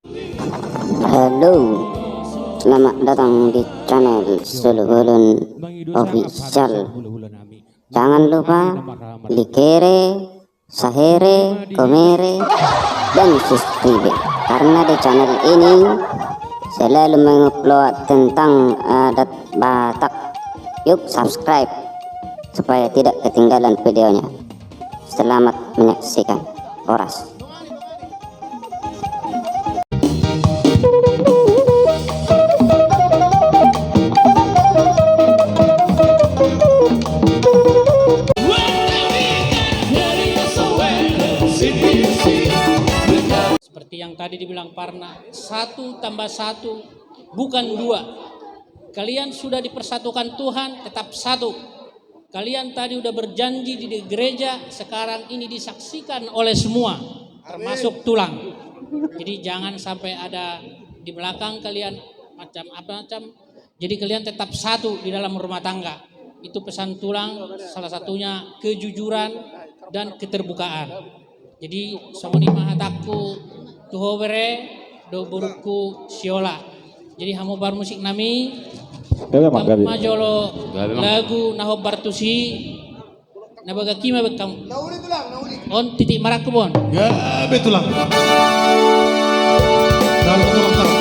Halo, selamat datang di channel Sulhulun Official. Jangan lupa likere, sahere, komere, dan subscribe, karena di channel ini selalu mengupload tentang adat Batak. Yuk subscribe supaya tidak ketinggalan videonya. Selamat menyaksikan. Horas. Seperti yang tadi dibilang Parna, 1 tambah 1 bukan 2. Kalian sudah dipersatukan Tuhan, tetap satu. Kalian tadi udah berjanji di gereja, sekarang ini disaksikan oleh semua, termasuk tulang. Jadi jangan sampai ada di belakang kalian macam-macam. Jadi kalian tetap satu di dalam rumah tangga. Itu pesan tulang, salah satunya kejujuran dan keterbukaan. Jadi somoni mahataku tuhobere do buruku siola. Jadi hamo bar musik nami majolo lagu naho bartusi nabaga kima bekam on titik marakubon ya betulang dalam tulang.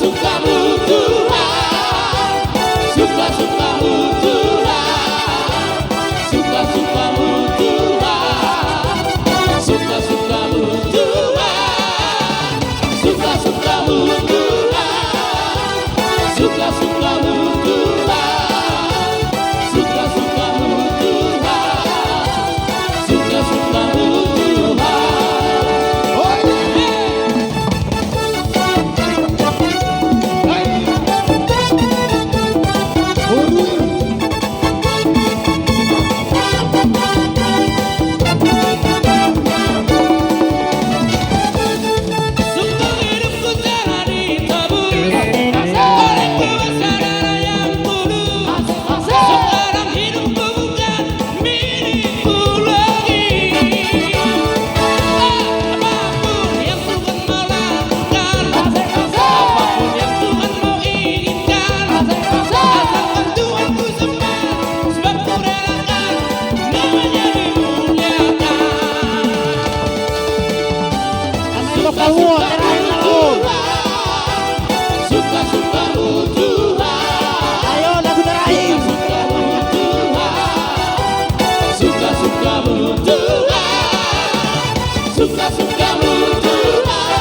suka-sukamu Tuhan, suka-sukamu Tuhan, suka-sukamu Tuhan, suka-sukamu Tuhan, suka-sukamu Tuhan, suka-sukamu Tuhan, suka-sukamu Tuhan, suka-sukamu Sungguh hidupku telah ditebus oleh kuasa darah yang kudus. Sekarang hidupku bukan milikku lagi. Apapun yang Tuhan mau lakukan, apapun yang Tuhan mau inginkan, asalkan Tuhan ku sembah, sebab ku relakan namanya dimuliakan. Suka-sukamu Tuhan, suka-sukamu Tuhan, ayo lagu terakhir. Suka-sukamu Tuhan, suka-sukamu Tuhan,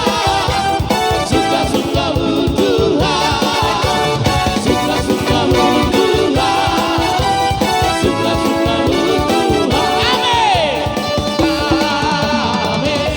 suka-sukamu Tuhan, suka-sukamu Tuhan, suka-sukamu Tuhan. Amin.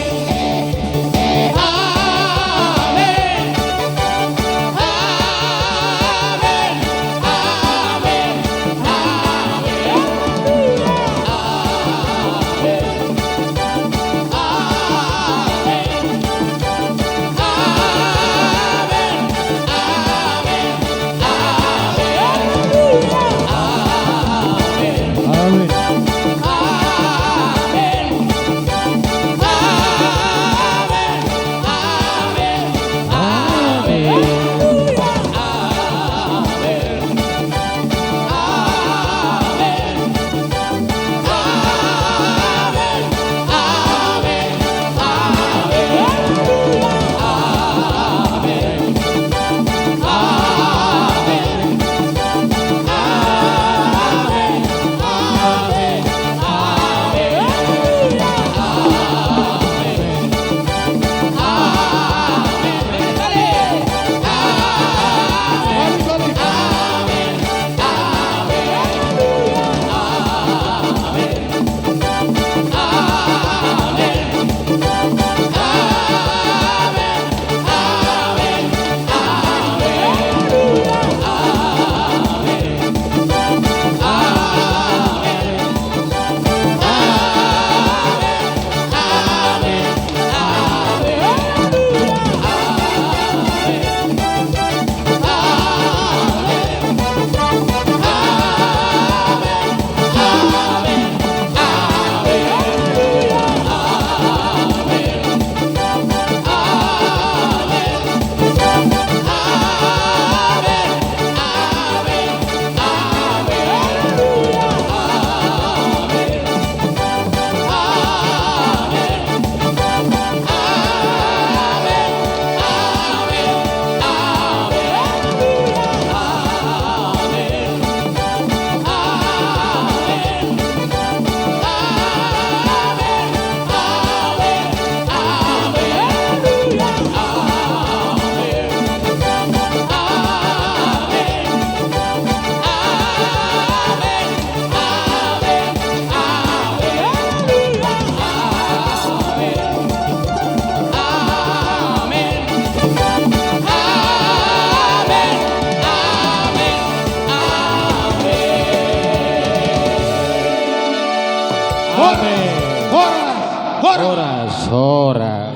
Horas.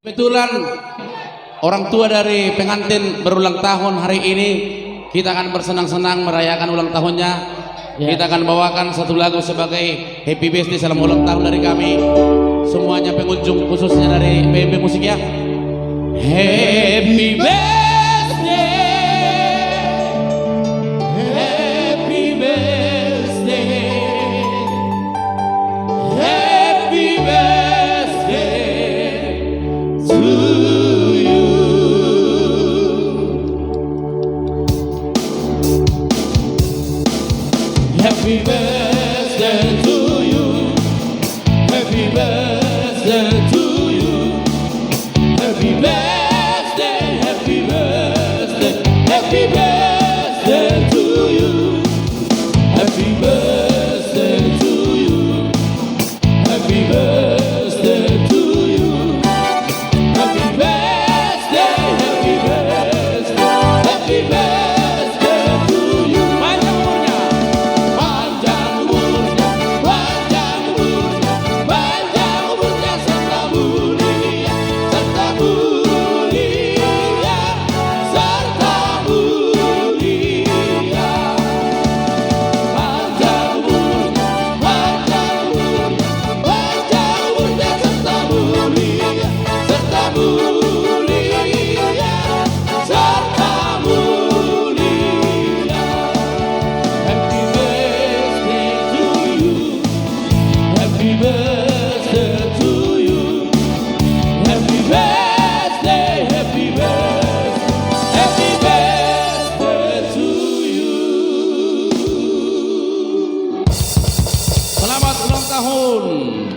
Kebetulan orang tua dari pengantin berulang tahun hari ini, kita akan bersenang-senang merayakan ulang tahunnya. Kita akan bawakan satu lagu sebagai happy birthday, salam ulang tahun dari kami semuanya, pengunjung khususnya dari PMB Musik ya. Happy birthday, happy birthday, happy birthday to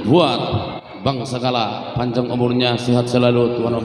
buat Bang Segala, panjang umurnya, sehat selalu Tuhan.